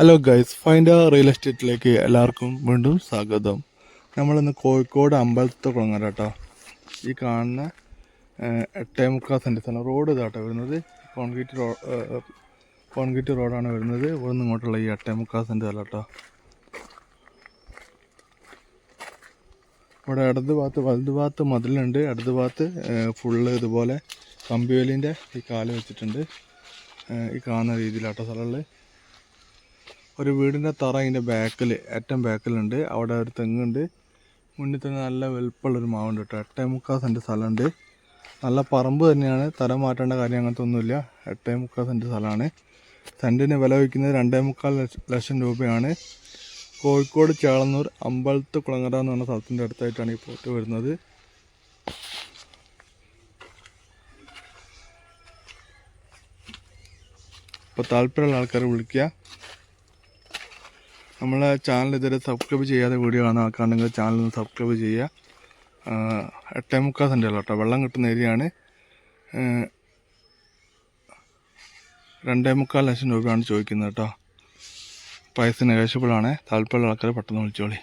Hello guys, find real എസ്റ്റേറ്റിലേക്ക് എല്ലാവർക്കും വീണ്ടും സ്വാഗതം. നമ്മളിന്ന് കോഴിക്കോട് അമ്പലത്തെ കുളങ്ങര കേട്ടോ. ഈ കാണുന്ന 8.75 സെൻറ്റ് സ്ഥലം റോഡ് ഇതാട്ടോ വരുന്നത്. കോൺക്രീറ്റ് റോഡാണ് വരുന്നത്. ഇവിടെ നിന്ന് ഇങ്ങോട്ടുള്ള ഈ 8.75 സെൻറ്റ് സ്ഥലം കേട്ടോ. ഇവിടെ ഇടത് ഭാഗത്ത് വലത് ഭാഗത്ത് മതിലുണ്ട്. ഇടത് ഭാഗത്ത് ഫുള്ള് ഇതുപോലെ കമ്പിവേലിൻ്റെ ഈ കാല് വെച്ചിട്ടുണ്ട്. ഈ കാണുന്ന രീതിയിലാട്ടോ സ്ഥലമുള്ളത്. ഒരു വീടിൻ്റെ തറ അതിൻ്റെ ബാക്കിൽ ഏറ്റവും ബാക്കിലുണ്ട്. അവിടെ ഒരു തെങ്ങുണ്ട്. മുന്നിൽ തന്നെ നല്ല വലുപ്പമുള്ളൊരു മാവുണ്ട് കേട്ടോ. 8.75 സെൻറ്റ് സ്ഥലമുണ്ട്. നല്ല പറമ്പ് തന്നെയാണ്. തരം മാറ്റേണ്ട കാര്യം അങ്ങനത്തെ ഒന്നുമില്ല. 8.75 സെൻറ്റ് സ്ഥലമാണ്. സെൻറ്റിന് വില വയ്ക്കുന്നത് 2.25 ലക്ഷം രൂപയാണ്. കോഴിക്കോട് ചേളന്നൂർ അമ്പലത്ത് കുളങ്ങര എന്ന് പറഞ്ഞ സ്ഥലത്തിൻ്റെ അടുത്തായിട്ടാണ് ഈ പ്ലോട്ട് വരുന്നത്. അപ്പോൾ താല്പര്യമുള്ള ആൾക്കാർ വിളിക്കുക. നമ്മളെ ചാനൽ ഇതുവരെ സബ്സ്ക്രൈബ് ചെയ്യാതെ വീഡിയോ കാണാൻ ആൾക്കാരുണ്ടെങ്കിൽ ചാനൽ ഒന്ന് സബ്സ്ക്രൈബ് ചെയ്യുക. 8.75 സെൻറ്റ് കേട്ടോ. വെള്ളം കിട്ടുന്ന ഏരിയയാണ്. 2.25 ലക്ഷം രൂപയാണ് ചോദിക്കുന്നത് കേട്ടോ. പ്രൈസ് നെഗോഷ്യബിൾ ആണ്. താല്പര്യമുള്ള ആൾക്കാർ പെട്ടെന്ന് വിളിച്ചോളി.